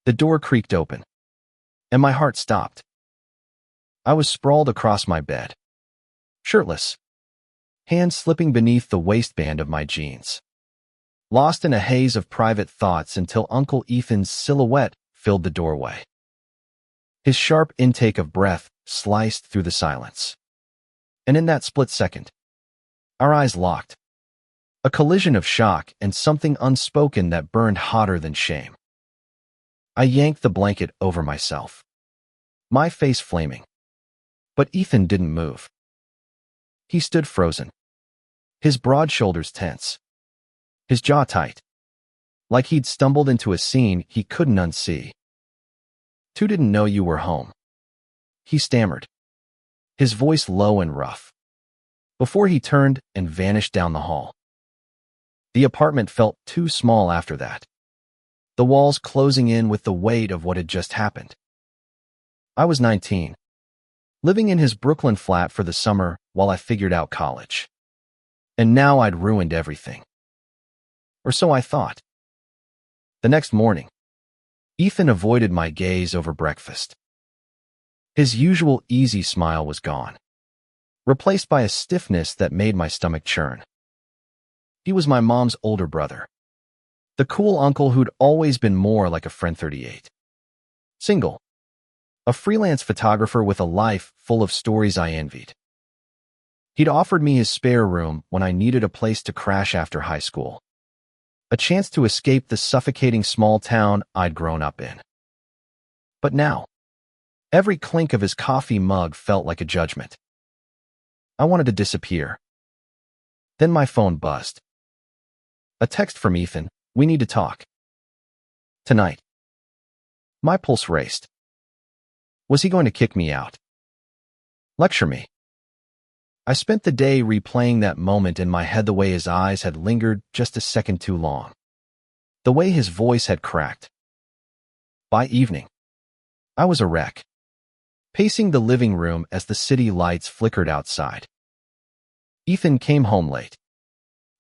The door creaked open, and my heart stopped. I was sprawled across my bed, shirtless, hands slipping beneath the waistband of my jeans, lost in a haze of private thoughts until Uncle Ethan's silhouette filled the doorway. His sharp intake of breath sliced through the silence. And in that split second, our eyes locked, a collision of shock and something unspoken that burned hotter than shame. I yanked the blanket over myself, my face flaming. But Ethan didn't move. He stood frozen, his broad shoulders tense, his jaw tight, like he'd stumbled into a scene he couldn't unsee. "Tu didn't know you were home," he stammered, his voice low and rough, before he turned and vanished down the hall. The apartment felt too small after that, the walls closing in with the weight of what had just happened. I was 19, living in his Brooklyn flat for the summer while I figured out college. And now I'd ruined everything. Or so I thought. The next morning, Ethan avoided my gaze over breakfast. His usual easy smile was gone, replaced by a stiffness that made my stomach churn. He was my mom's older brother, the cool uncle who'd always been more like a friend 38. Single, a freelance photographer with a life full of stories I envied. He'd offered me his spare room when I needed a place to crash after high school, a chance to escape the suffocating small town I'd grown up in. But now, every clink of his coffee mug felt like a judgment. I wanted to disappear. Then my phone buzzed. A text from Ethan: "We need to talk. Tonight." My pulse raced. Was he going to kick me out? Lecture me? I spent the day replaying that moment in my head, the way his eyes had lingered just a second too long, the way his voice had cracked. By evening, I was a wreck, pacing the living room as the city lights flickered outside. Ethan came home late,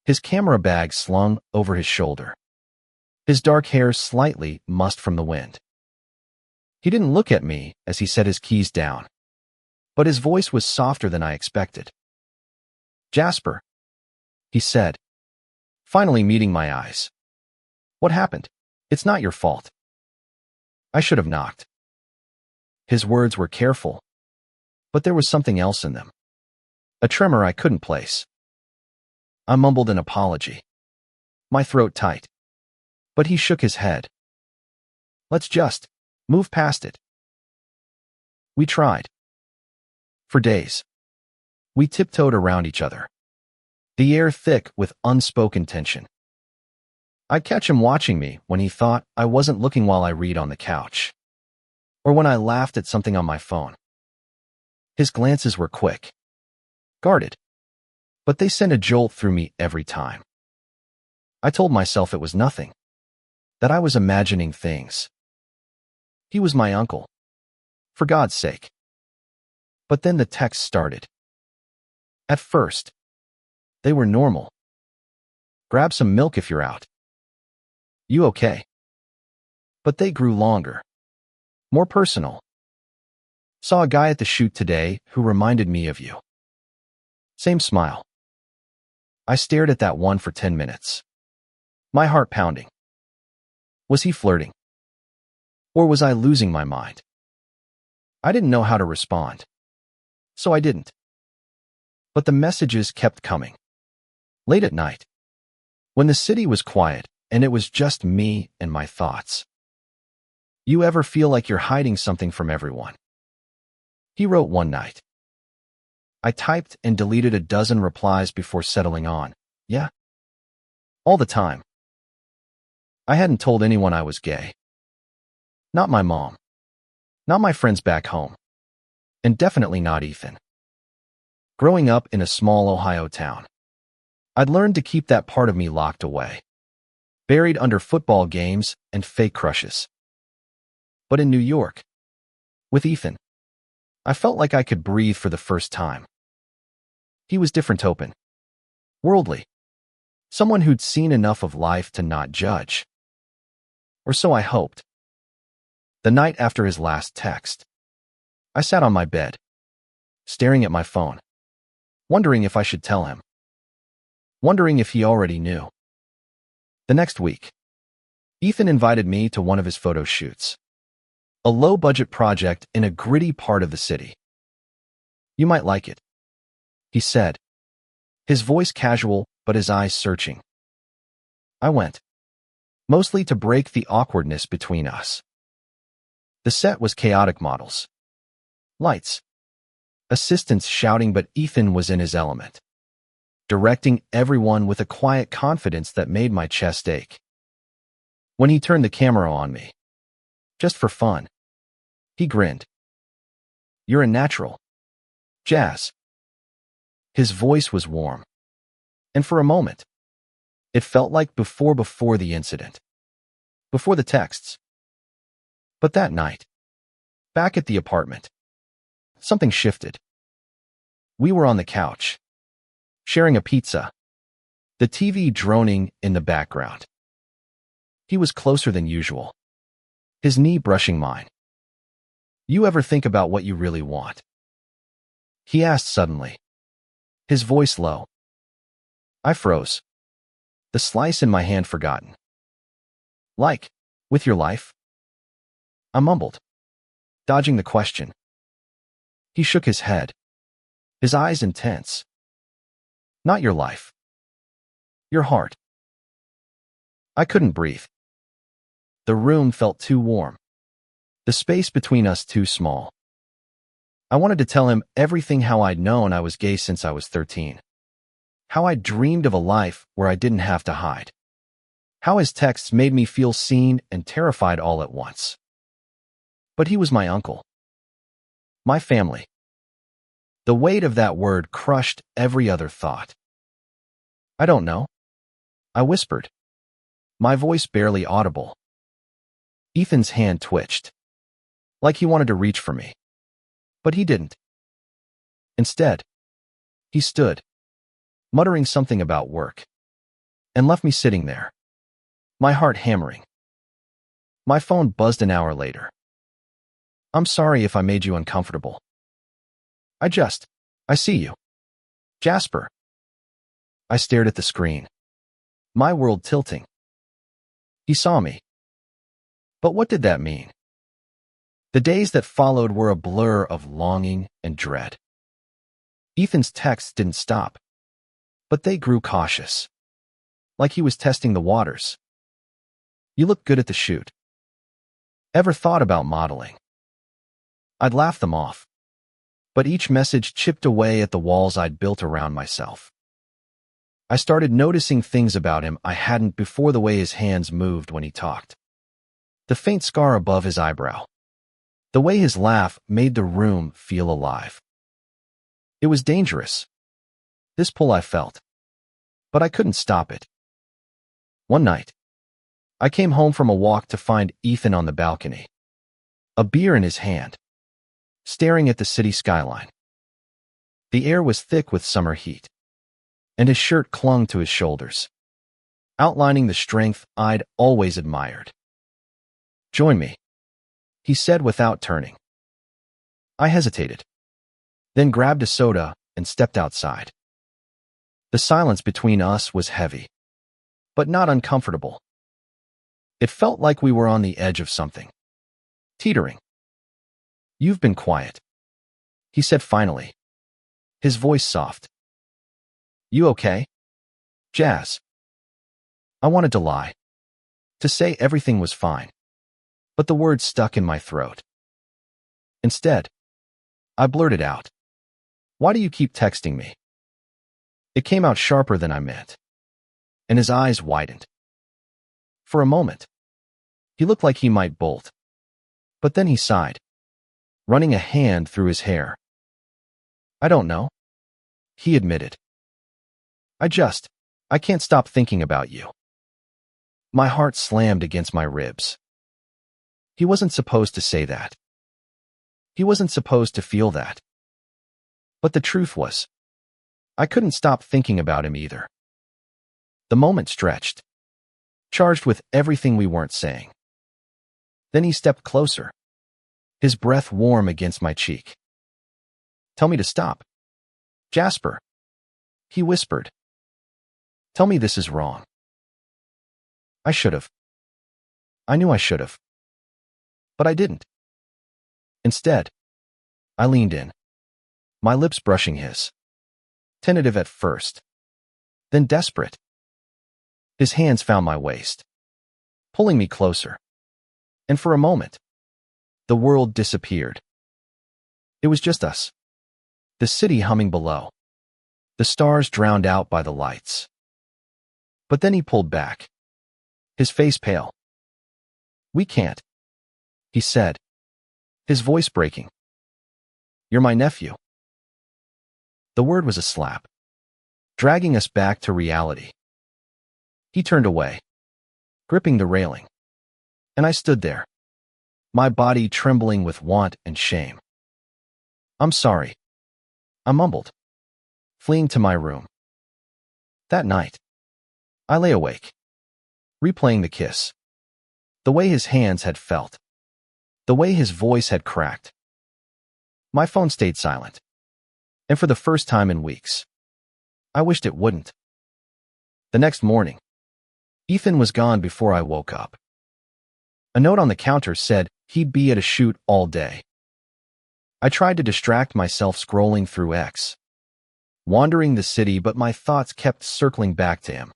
his camera bag slung over his shoulder, his dark hair slightly mussed from the wind. He didn't look at me as he set his keys down, but his voice was softer than I expected. "Jasper," he said, finally meeting my eyes. "What happened? It's not your fault." I should have knocked. His words were careful, but there was something else in them, a tremor I couldn't place. I mumbled an apology, my throat tight, but he shook his head. "Let's just move past it." We tried. For days, we tiptoed around each other, the air thick with unspoken tension. I'd catch him watching me when he thought I wasn't looking while I read on the couch, or when I laughed at something on my phone. His glances were quick, guarded, but they sent a jolt through me every time. I told myself it was nothing, that I was imagining things. He was my uncle, for God's sake. But then the texts started. At first, they were normal. "Grab some milk if you're out. You okay?" But they grew longer, more personal. "Saw a guy at the shoot today who reminded me of you." Same smile. I stared at that one for 10 minutes, my heart pounding. Was he flirting? Or was I losing my mind? I didn't know how to respond, so I didn't. But the messages kept coming. Late at night, when the city was quiet and it was just me and my thoughts. "You ever feel like you're hiding something from everyone?" he wrote one night. I typed and deleted a dozen replies before settling on, "Yeah." All the time. I hadn't told anyone I was gay. Not my mom. Not my friends back home. And definitely not Ethan. Growing up in a small Ohio town, I'd learned to keep that part of me locked away, buried under football games and fake crushes. But in New York, with Ethan, I felt like I could breathe for the first time. He was different, open, worldly, someone who'd seen enough of life to not judge. Or so I hoped. The night after his last text, I sat on my bed, staring at my phone, wondering if I should tell him, wondering if he already knew. The next week, Ethan invited me to one of his photo shoots, a low-budget project in a gritty part of the city. "You might like it," he said, his voice casual but his eyes searching. I went, mostly to break the awkwardness between us. The set was chaotic: models, lights, assistants shouting, but Ethan was in his element, directing everyone with a quiet confidence that made my chest ache. When he turned the camera on me, just for fun, he grinned. "You're a natural, Jazz." His voice was warm, and for a moment, it felt like before the incident, before the texts. But that night, back at the apartment, something shifted. We were on the couch, sharing a pizza, the TV droning in the background. He was closer than usual, his knee brushing mine. "You ever think about what you really want?" he asked suddenly, his voice low. I froze, the slice in my hand forgotten. "Like, with your life?" I mumbled, dodging the question. He shook his head, his eyes intense. "Not your life. Your heart." I couldn't breathe. The room felt too warm, the space between us too small. I wanted to tell him everything: how I'd known I was gay since I was 13. How I dreamed of a life where I didn't have to hide. How his texts made me feel seen and terrified all at once. But he was my uncle. My family. The weight of that word crushed every other thought. "I don't know," I whispered, my voice barely audible. Ethan's hand twitched, like he wanted to reach for me. But he didn't. Instead, he stood, muttering something about work, and left me sitting there, my heart hammering. My phone buzzed an hour later. "I'm sorry if I made you uncomfortable. I see you. Jasper." I stared at the screen, my world tilting. He saw me. But what did that mean? The days that followed were a blur of longing and dread. Ethan's texts didn't stop, but they grew cautious, like he was testing the waters. "You look good at the shoot. Ever thought about modeling?" I'd laugh them off, but each message chipped away at the walls I'd built around myself. I started noticing things about him I hadn't before: the way his hands moved when he talked, the faint scar above his eyebrow, the way his laugh made the room feel alive. It was dangerous, this pull I felt, but I couldn't stop it. One night, I came home from a walk to find Ethan on the balcony, a beer in his hand, staring at the city skyline. The air was thick with summer heat, and his shirt clung to his shoulders, outlining the strength I'd always admired. "Join me," he said without turning. I hesitated, then grabbed a soda and stepped outside. The silence between us was heavy, but not uncomfortable. It felt like we were on the edge of something, teetering. "You've been quiet," he said finally, his voice soft. "You okay, Jazz?" I wanted to lie, to say everything was fine, but the words stuck in my throat. Instead, I blurted out, "Why do you keep texting me?" It came out sharper than I meant, and his eyes widened. For a moment, he looked like he might bolt, but then he sighed, running a hand through his hair. "I don't know," he admitted. I can't stop thinking about you." My heart slammed against my ribs. He wasn't supposed to say that. He wasn't supposed to feel that. But the truth was, I couldn't stop thinking about him either. The moment stretched, charged with everything we weren't saying. Then he stepped closer, his breath warm against my cheek. "Tell me to stop, Jasper," he whispered. "Tell me this is wrong." I should have. I knew I should have. But I didn't. Instead, I leaned in, my lips brushing his. Tentative at first, then desperate. His hands found my waist, pulling me closer. And for a moment, the world disappeared. It was just us. The city humming below, the stars drowned out by the lights. But then he pulled back, his face pale. "We can't," he said, his voice breaking. "You're my nephew." The word was a slap, dragging us back to reality. He turned away, gripping the railing, and I stood there, my body trembling with want and shame. "I'm sorry," I mumbled, fleeing to my room. That night, I lay awake, replaying the kiss, the way his hands had felt, the way his voice had cracked. My phone stayed silent, and for the first time in weeks, I wished it wouldn't. The next morning, Ethan was gone before I woke up. A note on the counter said he'd be at a shoot all day. I tried to distract myself scrolling through X, wandering the city, but my thoughts kept circling back to him.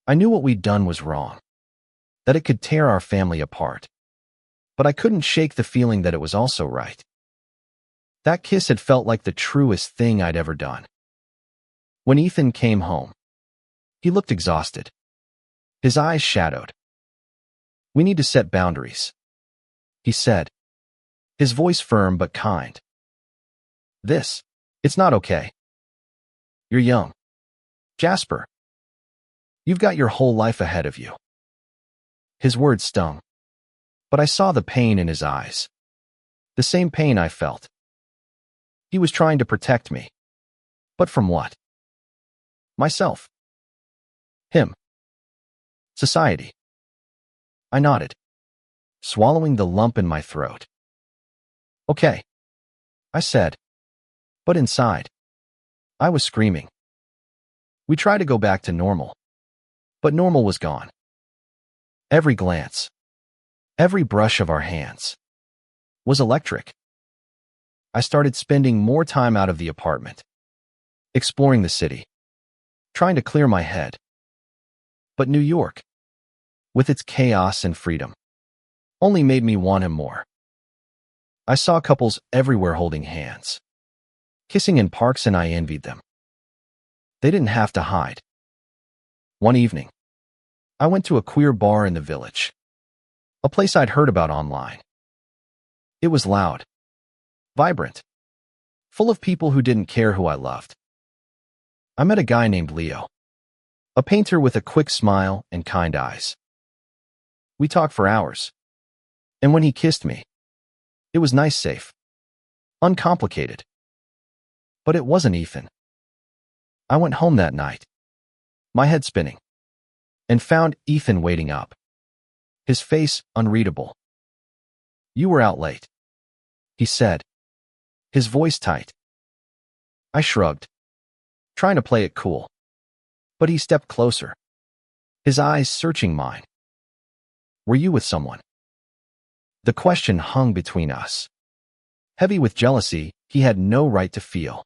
I knew what we'd done was wrong, that it could tear our family apart, but I couldn't shake the feeling that it was also right. That kiss had felt like the truest thing I'd ever done. When Ethan came home, he looked exhausted, his eyes shadowed. "We need to set boundaries," he said, his voice firm but kind. It's not okay. You're young, Jasper. You've got your whole life ahead of you." His words stung, but I saw the pain in his eyes, the same pain I felt. He was trying to protect me. But from what? Myself. Him. Society. I nodded, swallowing the lump in my throat. "Okay," I said, but inside, I was screaming. We tried to go back to normal, but normal was gone. Every glance, every brush of our hands, was electric. I started spending more time out of the apartment, exploring the city, trying to clear my head. But New York, with its chaos and freedom, only made me want him more. I saw couples everywhere holding hands, kissing in parks, and I envied them. They didn't have to hide. One evening, I went to a queer bar in the village, a place I'd heard about online. It was loud, vibrant, full of people who didn't care who I loved. I met a guy named Leo, a painter with a quick smile and kind eyes. We talked for hours, and when he kissed me, it was nice, safe, uncomplicated. But it wasn't Ethan. I went home that night, my head spinning, and found Ethan waiting up, his face unreadable. "You were out late," he said, his voice tight. I shrugged, trying to play it cool, but he stepped closer, his eyes searching mine. "Were you with someone?" The question hung between us, heavy with jealousy he had no right to feel.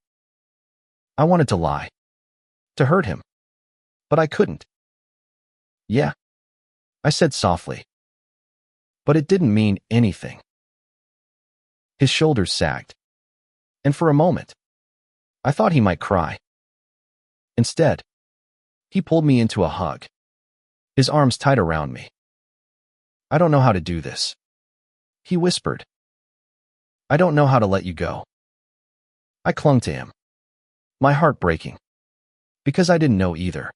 I wanted to lie, to hurt him, but I couldn't. "Yeah," I said softly, but it didn't mean anything. His shoulders sagged, and for a moment, I thought he might cry. Instead, he pulled me into a hug, his arms tight around me. "I don't know how to do this," he whispered. "I don't know how to let you go." I clung to him, my heart breaking, because I didn't know either.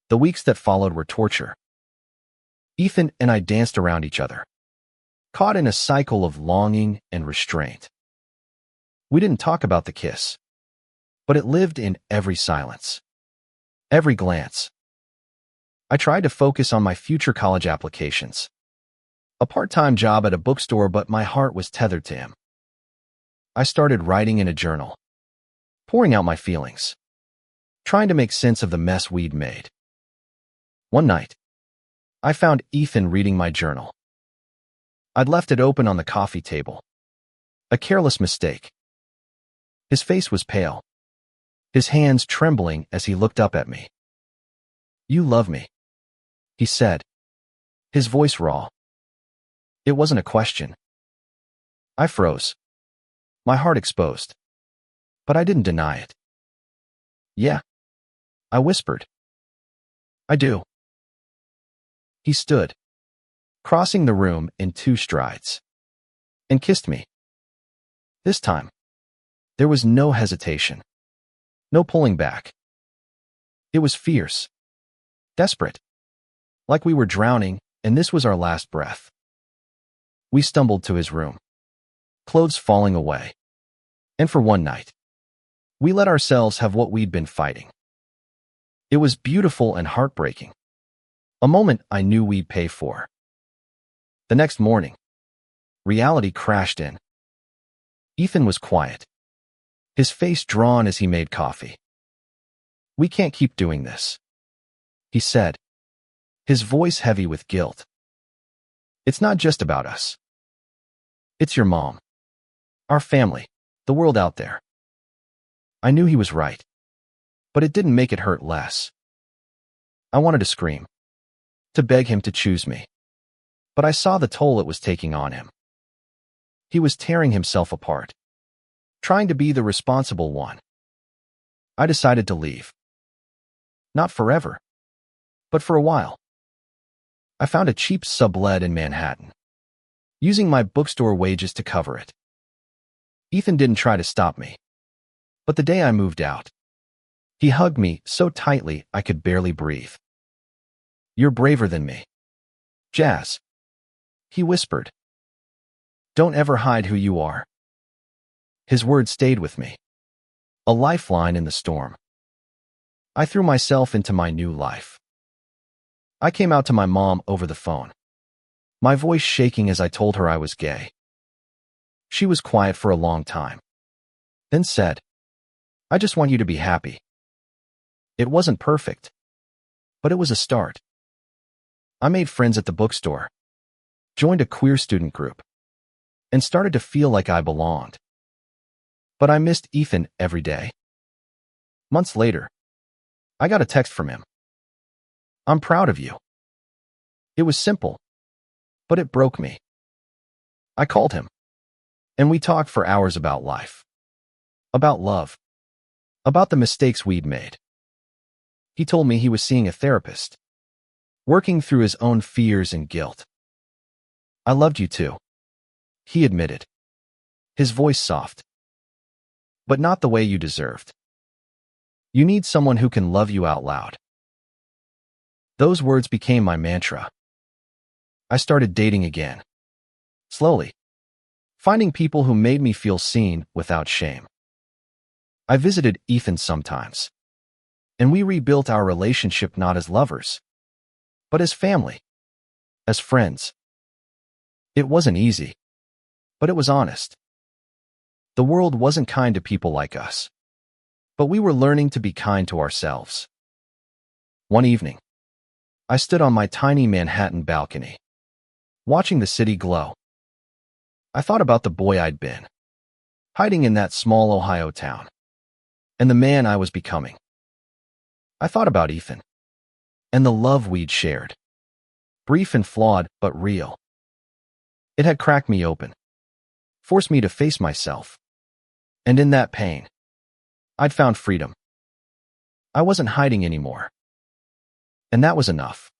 The weeks that followed were torture. Ethan and I danced around each other, caught in a cycle of longing and restraint. We didn't talk about the kiss, but it lived in every silence, every glance. I tried to focus on my future college applications, A part-time job at a bookstore, but my heart was tethered to him. I started writing in a journal, pouring out my feelings, trying to make sense of the mess we'd made. One night, I found Ethan reading my journal. I'd left it open on the coffee table. A careless mistake. His face was pale, his hands trembling as he looked up at me. "You love me," he said, his voice raw. It wasn't a question. I froze, my heart exposed. But I didn't deny it. "Yeah," I whispered. "I do." He stood, crossing the room in 2 strides, and kissed me. This time, there was no hesitation, no pulling back. It was fierce, desperate, like we were drowning and this was our last breath. We stumbled to his room, clothes falling away. And for one night, we let ourselves have what we'd been fighting. It was beautiful and heartbreaking, a moment I knew we'd pay for. The next morning, reality crashed in. Ethan was quiet, his face drawn as he made coffee. "We can't keep doing this," he said, his voice heavy with guilt. "It's not just about us. It's your mom, our family, the world out there." I knew he was right, but it didn't make it hurt less. I wanted to scream, to beg him to choose me, but I saw the toll it was taking on him. He was tearing himself apart, trying to be the responsible one. I decided to leave. Not forever, but for a while. I found a cheap sublet in Manhattan, using my bookstore wages to cover it. Ethan didn't try to stop me, but the day I moved out, he hugged me so tightly I could barely breathe. "You're braver than me, Jazz," he whispered. "Don't ever hide who you are." His words stayed with me, a lifeline in the storm. I threw myself into my new life. I came out to my mom over the phone, my voice shaking as I told her I was gay. She was quiet for a long time, then said, "I just want you to be happy." It wasn't perfect, but it was a start. I made friends at the bookstore, joined a queer student group, and started to feel like I belonged. But I missed Ethan every day. Months later, I got a text from him. "I'm proud of you." It was simple, but it broke me. I called him, and we talked for hours about life, about love, about the mistakes we'd made. He told me he was seeing a therapist, working through his own fears and guilt. "I loved you too," he admitted, his voice soft. "But not the way you deserved. You need someone who can love you out loud." Those words became my mantra. I started dating again, slowly, finding people who made me feel seen without shame. I visited Ethan sometimes, and we rebuilt our relationship not as lovers, but as family, as friends. It wasn't easy, but it was honest. The world wasn't kind to people like us, but we were learning to be kind to ourselves. One evening, I stood on my tiny Manhattan balcony, watching the city glow. I thought about the boy I'd been, hiding in that small Ohio town, and the man I was becoming. I thought about Ethan, and the love we'd shared, brief and flawed, but real. It had cracked me open, forced me to face myself, and in that pain, I'd found freedom. I wasn't hiding anymore, and that was enough.